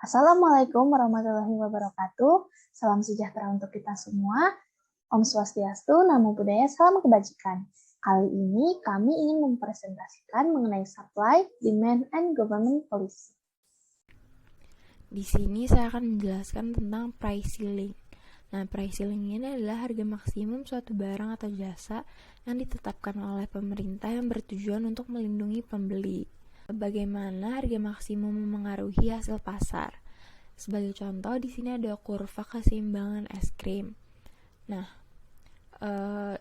Assalamualaikum warahmatullahi wabarakatuh. Salam sejahtera untuk kita semua. Om Swastiastu, Namo Buddhaya, Salam Kebajikan. Kali ini kami ingin mempresentasikan mengenai supply, demand, and government policy. Di sini saya akan menjelaskan tentang price ceiling. Nah, price ceiling ini adalah harga maksimum suatu barang atau jasa yang ditetapkan oleh pemerintah yang bertujuan untuk melindungi pembeli. Bagaimana harga maksimum memengaruhi hasil pasar? Sebagai contoh, di sini ada kurva keseimbangan es krim. Nah,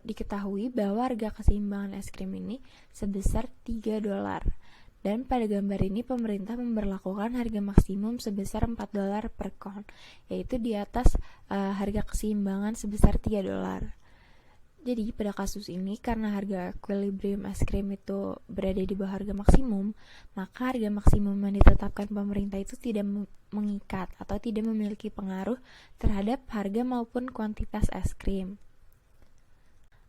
diketahui bahwa harga keseimbangan es krim ini sebesar $3. Dan pada gambar ini pemerintah memberlakukan harga maksimum sebesar $4 per kon, yaitu di atas harga keseimbangan sebesar $3. Jadi pada kasus ini karena harga equilibrium es krim itu berada di bawah harga maksimum, maka harga maksimum yang ditetapkan pemerintah itu tidak mengikat atau tidak memiliki pengaruh terhadap harga maupun kuantitas es krim.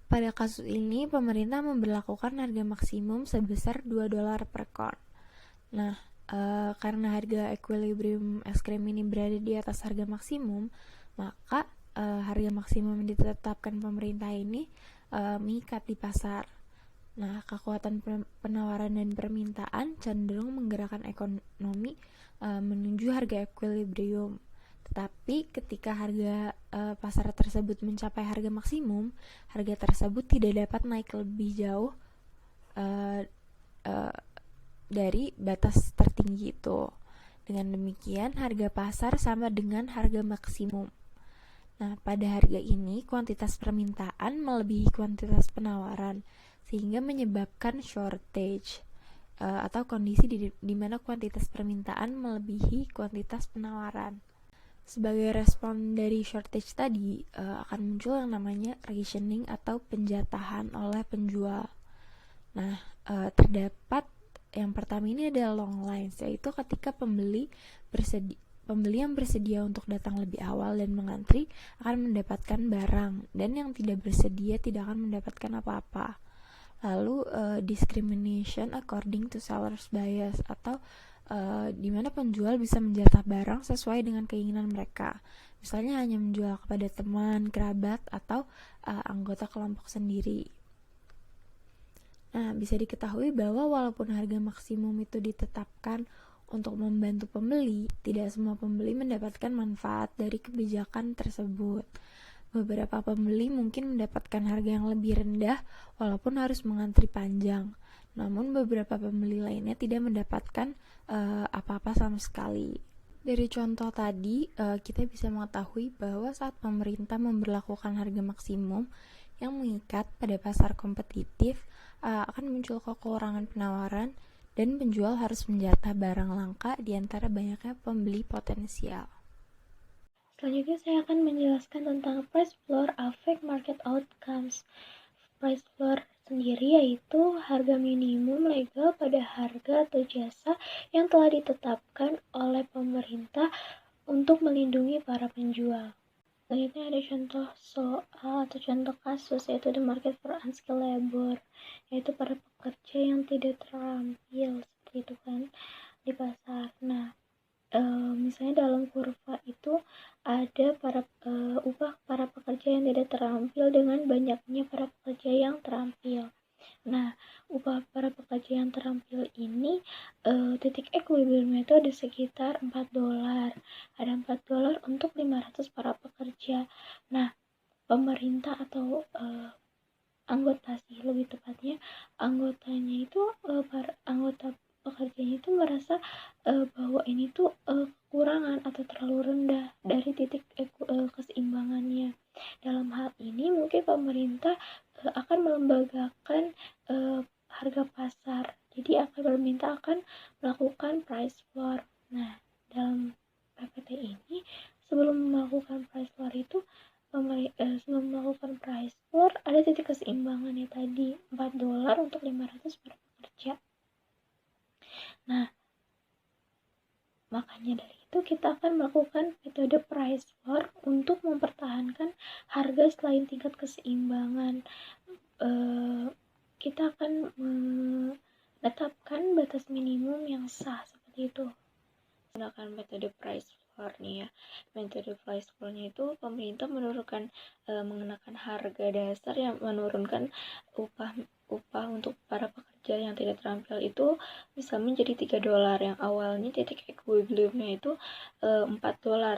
Pada kasus ini, pemerintah memberlakukan harga maksimum sebesar $2 per kon. Nah, karena harga equilibrium es krim ini berada di atas harga maksimum, maka harga maksimum yang ditetapkan pemerintah ini mengikat di pasar. Nah, kekuatan penawaran dan permintaan cenderung menggerakkan ekonomi menuju harga equilibrium. Tetapi ketika harga pasar tersebut mencapai harga maksimum, harga tersebut tidak dapat naik lebih jauh dari batas tertinggi itu. Dengan demikian, harga pasar sama dengan harga maksimum. Nah, pada harga ini, kuantitas permintaan melebihi kuantitas penawaran, sehingga menyebabkan shortage atau kondisi di mana kuantitas permintaan melebihi kuantitas penawaran. Sebagai respon dari shortage tadi, akan muncul yang namanya rationing atau penjatahan oleh penjual. Nah, terdapat yang pertama ini adalah long lines, yaitu ketika pembeli yang bersedia untuk datang lebih awal dan mengantri akan mendapatkan barang, dan yang tidak bersedia tidak akan mendapatkan apa-apa. Lalu discrimination according to seller's bias, atau di mana penjual bisa menjatah barang sesuai dengan keinginan mereka. Misalnya hanya menjual kepada teman, kerabat, atau anggota kelompok sendiri. Nah, bisa diketahui bahwa walaupun harga maksimum itu ditetapkan untuk membantu pembeli, tidak semua pembeli mendapatkan manfaat dari kebijakan tersebut. Beberapa pembeli mungkin mendapatkan harga yang lebih rendah walaupun harus mengantri panjang. Namun beberapa pembeli lainnya tidak mendapatkan apa-apa sama sekali. Dari contoh tadi, kita bisa mengetahui bahwa saat pemerintah memberlakukan harga maksimum yang mengikat pada pasar kompetitif, akan muncul kekurangan penawaran dan penjual harus menjatah barang langka di antara banyaknya pembeli potensial. Selanjutnya saya akan menjelaskan tentang price floor affect market outcomes. Price floor sendiri yaitu harga minimum legal pada harga atau jasa yang telah ditetapkan oleh pemerintah untuk melindungi para penjual. Selanjutnya ada contoh soal atau contoh kasus, yaitu the market for unskilled labor, yaitu para pekerja yang tidak terampil, seperti itu kan, di pasar. Nah, misalnya dalam kurva itu ada upah para pekerja yang tidak terampil dengan banyaknya para pekerja yang terampil. Nah, upah para pekerja yang terampil ini titik equilibrium itu ada sekitar $4. Ada $4 untuk 500 para pekerja. Nah, pemerintah atau anggota sih lebih tepatnya, anggotanya itu para anggota pekerjanya itu merasa bahwa ini tuh kekurangan atau terlalu rendah dari titik keseimbangannya. Dalam hal ini mungkin pemerintah akan melembagakan harga pasar. Jadi pemerintah akan melakukan price floor. Nah, dalam PPT ini sebelum melakukan price floor itu sebelum melakukan price floor ada titik keseimbangannya tadi, $4 untuk 500 per pekerja. Nah, makanya dari itu kita akan melakukan metode price floor untuk mempertahankan harga selain tingkat keseimbangan. Kita akan menetapkan batas minimum yang sah seperti itu. Menggunakan metode price floor nih ya. Metode price floor-nya itu pemerintah mengenakan harga dasar yang menurunkan upah untuk para pekerja yang tidak terampil itu bisa menjadi $3 yang awalnya titik equilibriumnya itu $4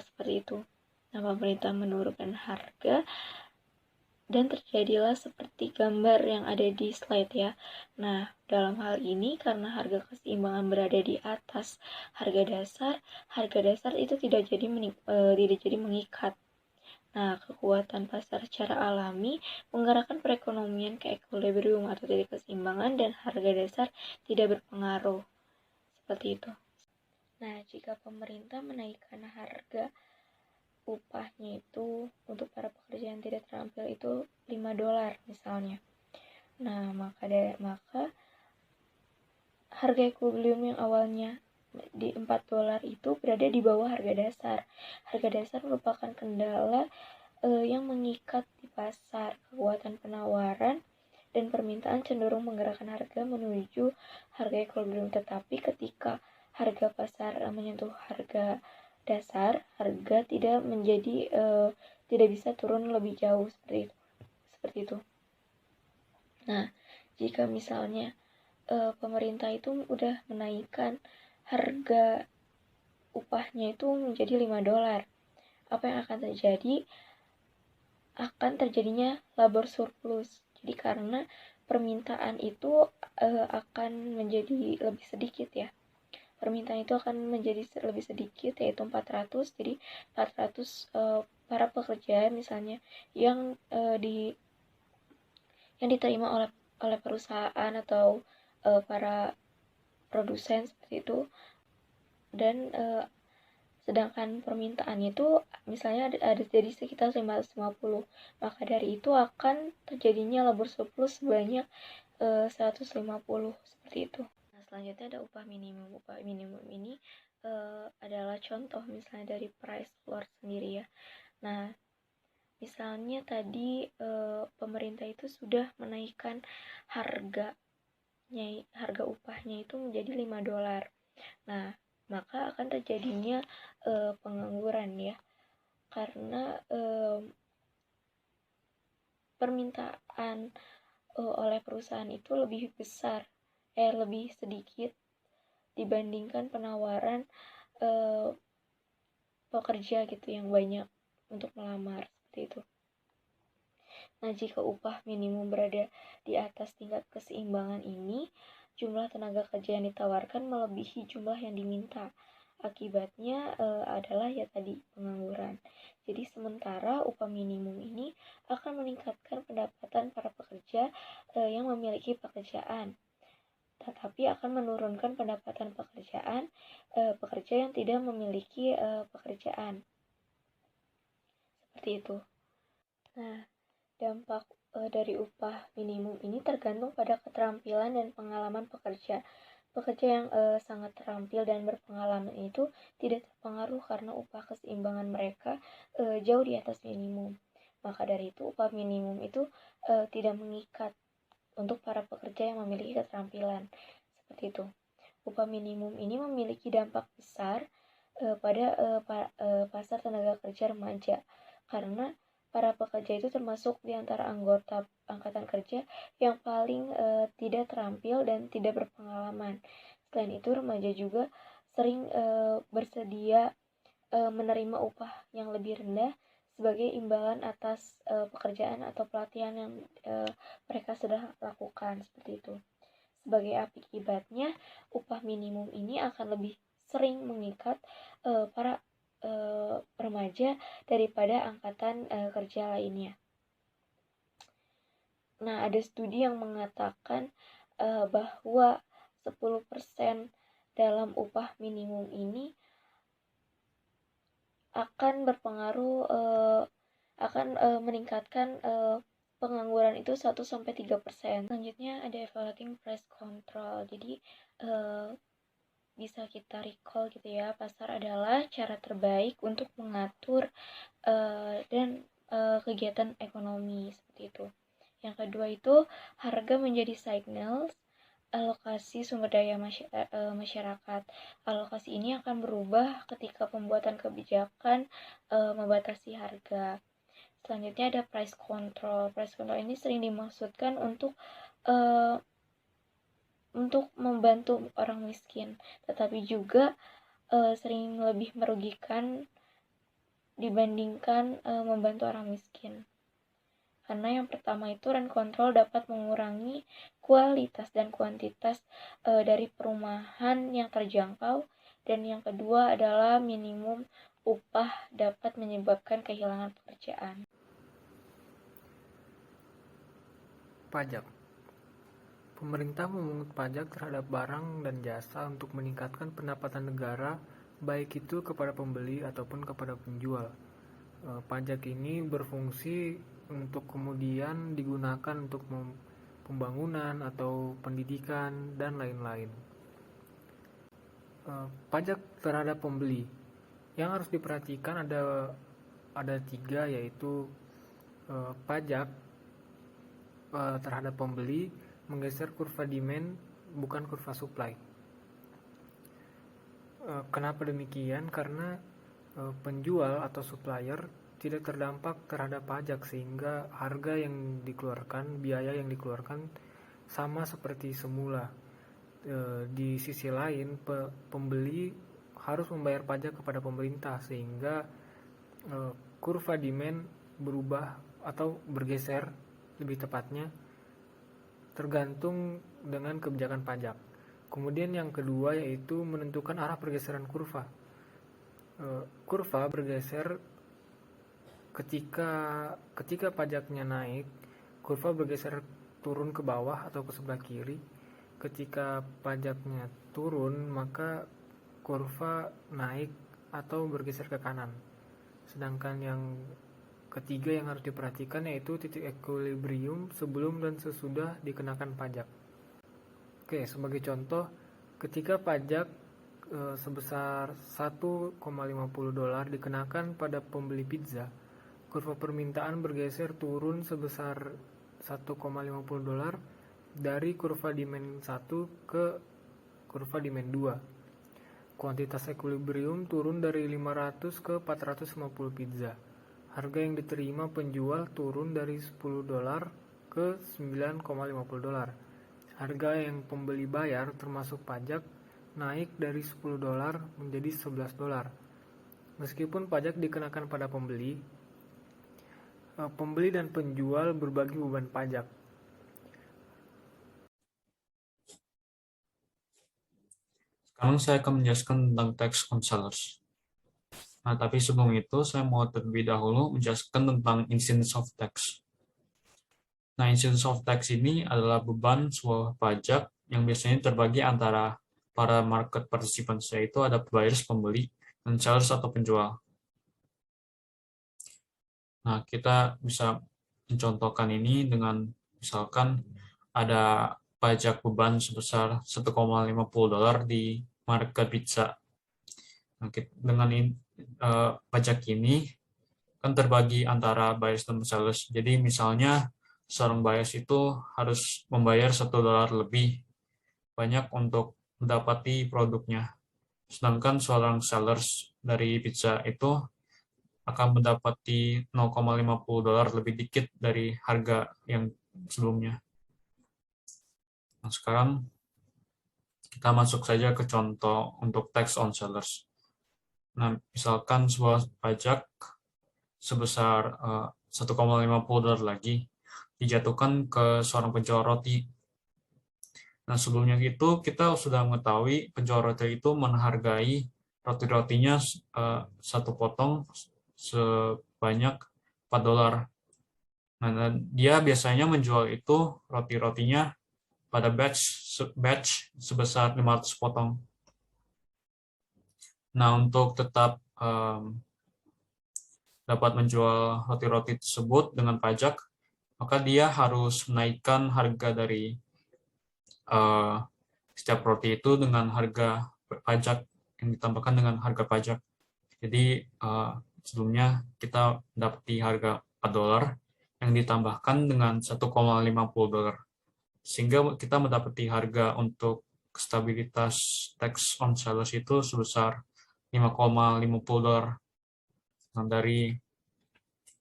seperti itu. Nah, pemerintah menurunkan harga dan terjadilah seperti gambar yang ada di slide ya. Nah, dalam hal ini karena harga keseimbangan berada di atas harga dasar itu tidak jadi mengikat. Nah, kekuatan pasar secara alami menggerakkan perekonomian ke equilibrium atau titik keseimbangan dan harga dasar tidak berpengaruh. Seperti itu. Nah, jika pemerintah menaikkan harga upahnya itu untuk para pekerja yang tidak terampil itu $5 misalnya. Nah, maka harga equilibrium yang awalnya di $4 itu berada di bawah harga dasar. Harga dasar merupakan kendala yang mengikat di pasar. Kekuatan penawaran dan permintaan cenderung menggerakkan harga menuju harga equilibrium, tetapi ketika harga pasar menyentuh harga dasar, harga tidak bisa turun lebih jauh seperti itu. Nah, jika misalnya pemerintah itu udah menaikkan harga upahnya itu menjadi $5, apa yang akan terjadi? Akan terjadinya labor surplus. Jadi karena permintaan itu akan menjadi lebih sedikit ya. Permintaan itu akan menjadi lebih sedikit, yaitu 400. Jadi 400 para pekerja misalnya yang diterima oleh perusahaan atau para produsen seperti itu, dan sedangkan permintaannya itu misalnya ada jadi sekitar 550, maka dari itu akan terjadinya labor surplus sebanyak 150 seperti itu. Selanjutnya ada upah minimum. Upah minimum ini adalah contoh misalnya dari price floor sendiri ya. Nah, misalnya tadi pemerintah itu sudah menaikkan harga upahnya itu menjadi $5. Nah, maka akan terjadinya pengangguran ya. Karena permintaan oleh perusahaan itu lebih sedikit dibandingkan penawaran pekerja gitu yang banyak untuk melamar seperti itu. Nah, jika upah minimum berada di atas tingkat keseimbangan ini, jumlah tenaga kerja yang ditawarkan melebihi jumlah yang diminta. Akibatnya adalah ya tadi pengangguran. Jadi sementara upah minimum ini akan meningkatkan pendapatan para pekerja yang memiliki pekerjaan, tetapi akan menurunkan pendapatan pekerja yang tidak memiliki pekerjaan. Seperti itu. Nah, dampak dari upah minimum ini tergantung pada keterampilan dan pengalaman pekerja. Pekerja yang sangat terampil dan berpengalaman itu tidak terpengaruh karena upah keseimbangan mereka jauh di atas minimum. Maka dari itu upah minimum itu tidak mengikat untuk para pekerja yang memiliki keterampilan. Seperti itu. Upah minimum ini memiliki dampak besar pada pasar tenaga kerja remaja, karena para pekerja itu termasuk di antara anggota angkatan kerja yang paling tidak terampil dan tidak berpengalaman. Selain itu, remaja juga sering bersedia menerima upah yang lebih rendah sebagai imbalan atas pekerjaan atau pelatihan yang mereka sudah lakukan, seperti itu. Sebagai akibatnya, upah minimum ini akan lebih sering mengikat para remaja daripada angkatan kerja lainnya. Nah, ada studi yang mengatakan bahwa 10% dalam upah minimum ini akan berpengaruh akan meningkatkan pengangguran itu 1-3%. Selanjutnya ada evaluating price control. Jadi bisa kita recall gitu ya, pasar adalah cara terbaik untuk mengatur dan kegiatan ekonomi seperti itu. Yang kedua itu harga menjadi signals alokasi sumber daya masyarakat. Alokasi ini akan berubah ketika pembuatan kebijakan membatasi harga. Selanjutnya ada price control. Price control ini sering dimaksudkan untuk membantu orang miskin, tetapi juga sering lebih merugikan dibandingkan membantu orang miskin. Karena yang pertama itu rent control dapat mengurangi kualitas dan kuantitas dari perumahan yang terjangkau, dan yang kedua adalah minimum upah dapat menyebabkan kehilangan pekerjaan. Pajak. Pemerintah memungut pajak terhadap barang dan jasa untuk meningkatkan pendapatan negara, baik itu kepada pembeli ataupun kepada penjual. Pajak ini berfungsi untuk kemudian digunakan untuk pembangunan atau pendidikan dan lain-lain. Pajak terhadap pembeli yang harus diperhatikan ada 3, yaitu pajak terhadap pembeli menggeser kurva demand, bukan kurva supply. Kenapa demikian? Karena penjual atau supplier tidak terdampak terhadap pajak, sehingga harga yang dikeluarkan, biaya yang dikeluarkan sama seperti semula. Di sisi lain, pembeli harus membayar pajak kepada pemerintah, sehingga kurva demand berubah atau bergeser, lebih tepatnya tergantung dengan kebijakan pajak. Kemudian yang kedua yaitu menentukan arah pergeseran kurva. Kurva bergeser ketika pajaknya naik, kurva bergeser turun ke bawah atau ke sebelah kiri. Ketika pajaknya turun, maka kurva naik atau bergeser ke kanan. Sedangkan yang ketiga yang harus diperhatikan yaitu titik equilibrium sebelum dan sesudah dikenakan pajak. Oke, sebagai contoh, ketika pajak sebesar $1,50 dikenakan pada pembeli pizza, kurva permintaan bergeser turun sebesar $1,50 dari kurva demand 1 ke kurva demand 2. Kuantitas equilibrium turun dari 500 ke 450 pizza. Harga yang diterima penjual turun dari $10 ke $9,50. Harga yang pembeli bayar termasuk pajak naik dari $10 menjadi $11. Meskipun pajak dikenakan pada pembeli dan penjual berbagi beban pajak. Sekarang saya akan menjelaskan tentang tax on sellers. Nah, tapi sebelum itu saya mau terlebih dahulu menjelaskan tentang incidence of tax. Nah, incidence of tax ini adalah beban sebuah pajak yang biasanya terbagi antara para market participants, yaitu ada buyers, pembeli, dan sellers atau penjual. Nah, kita bisa mencontohkan ini dengan misalkan ada pajak beban sebesar $1,50 di market pizza. Nah, dengan pajak ini kan terbagi antara buyers dan sellers. Jadi misalnya seorang buyers itu harus membayar $1 lebih banyak untuk mendapati produknya. Sedangkan seorang sellers dari pizza itu akan mendapati $0,50 lebih dikit dari harga yang sebelumnya. Nah, sekarang kita masuk saja ke contoh untuk tax on sellers. Nah, misalkan sebuah pajak sebesar $1,50 lagi dijatuhkan ke seorang penjual roti. Nah, sebelumnya itu kita sudah mengetahui penjual roti itu menghargai roti-rotinya satu potong sebanyak $4. Nah, dia biasanya menjual itu roti-rotinya pada batch sebesar 500 potong. Nah, untuk tetap dapat menjual roti-roti tersebut dengan pajak, maka dia harus menaikkan harga dari setiap roti itu dengan harga pajak yang ditambahkan dengan harga pajak. Jadi sebelumnya kita mendapati harga $4 yang ditambahkan dengan $1,50. sehingga kita mendapati harga untuk stabilitas tax on sellers itu sebesar $5,50. Nah, dari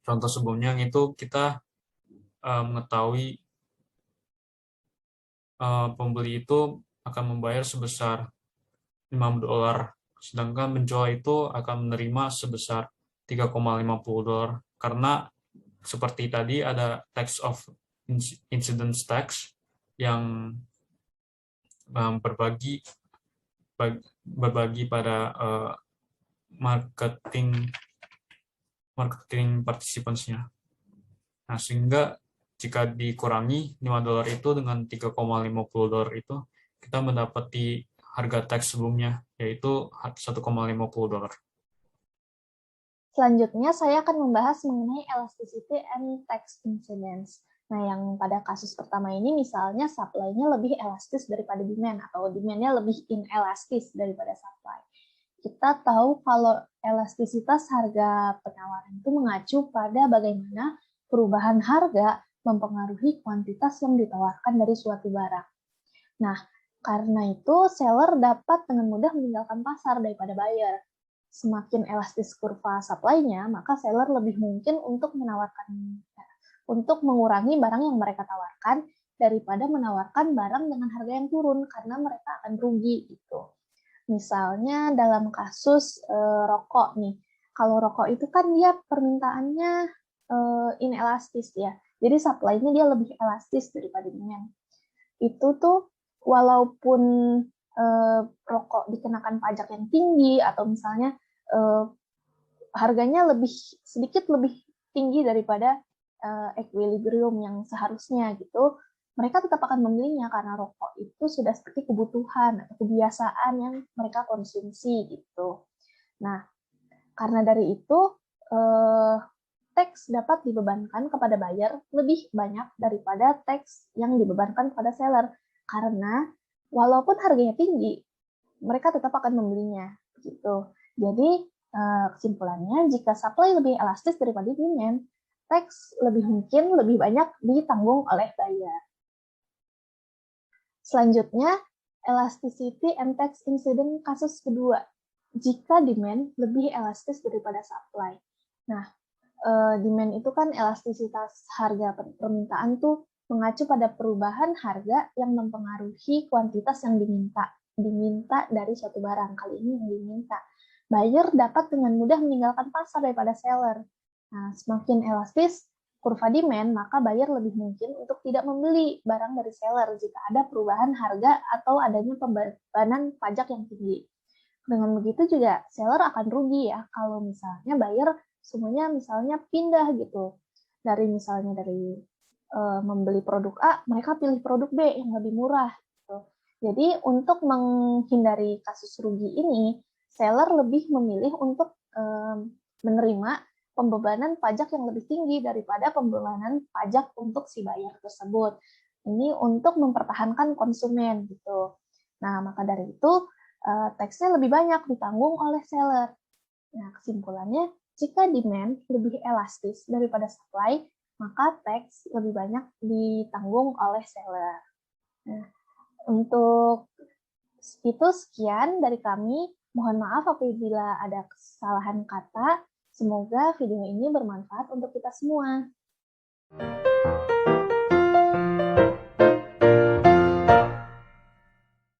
contoh sebelumnya itu kita mengetahui pembeli itu akan membayar sebesar $5, sedangkan penjual itu akan menerima sebesar $3,50 karena seperti tadi ada tax of incidence tax yang berbagi pada marketing participants-nya. Nah, sehingga jika dikurangi $5 itu dengan $3,50 itu, kita mendapati harga tax sebelumnya, yaitu $1,50. Selanjutnya, saya akan membahas mengenai elasticity and tax incidence. Nah, yang pada kasus pertama ini misalnya supply-nya lebih elastis daripada demand, atau demand-nya lebih inelastis daripada supply. Kita tahu kalau elastisitas harga penawaran itu mengacu pada bagaimana perubahan harga mempengaruhi kuantitas yang ditawarkan dari suatu barang. Nah, karena itu seller dapat dengan mudah meninggalkan pasar daripada buyer. Semakin elastis kurva supply-nya, maka seller lebih mungkin untuk mengurangi barang yang mereka tawarkan daripada menawarkan barang dengan harga yang turun karena mereka akan rugi gitu. Misalnya dalam kasus rokok nih, kalau rokok itu kan dia permintaannya inelastis ya, jadi supply-nya dia lebih elastis daripada demand. Itu tuh walaupun rokok dikenakan pajak yang tinggi atau misalnya harganya sedikit lebih tinggi daripada equilibrium yang seharusnya gitu, mereka tetap akan membelinya karena rokok itu sudah seperti kebutuhan atau kebiasaan yang mereka konsumsi gitu. Nah, karena dari itu tax dapat dibebankan kepada buyer lebih banyak daripada tax yang dibebankan kepada seller karena walaupun harganya tinggi, mereka tetap akan membelinya gitu. Jadi kesimpulannya, jika supply lebih elastis daripada demand, tax lebih mungkin lebih banyak ditanggung oleh buyer. Selanjutnya, elasticity and tax incident kasus kedua. Jika demand lebih elastis daripada supply. Nah, demand itu kan elastisitas harga permintaan tuh mengacu pada perubahan harga yang mempengaruhi kuantitas yang diminta dari suatu barang. Kali ini yang diminta. Buyer dapat dengan mudah meninggalkan pasar daripada seller. Nah, semakin elastis kurva demand, maka buyer lebih mungkin untuk tidak membeli barang dari seller jika ada perubahan harga atau adanya pembebanan pajak yang tinggi. Dengan begitu juga seller akan rugi ya kalau misalnya buyer semuanya misalnya pindah gitu. Dari membeli produk A, mereka pilih produk B yang lebih murah. Gitu. Jadi untuk menghindari kasus rugi ini, seller lebih memilih untuk menerima pembebanan pajak yang lebih tinggi daripada pembebanan pajak untuk si buyer tersebut. Ini untuk mempertahankan konsumen gitu. Nah, maka dari itu tax-nya lebih banyak ditanggung oleh seller. Nah, kesimpulannya, jika demand lebih elastis daripada supply, maka tax lebih banyak ditanggung oleh seller. Nah, untuk itu sekian dari kami. Mohon maaf apabila ada kesalahan kata. Semoga video ini bermanfaat untuk kita semua.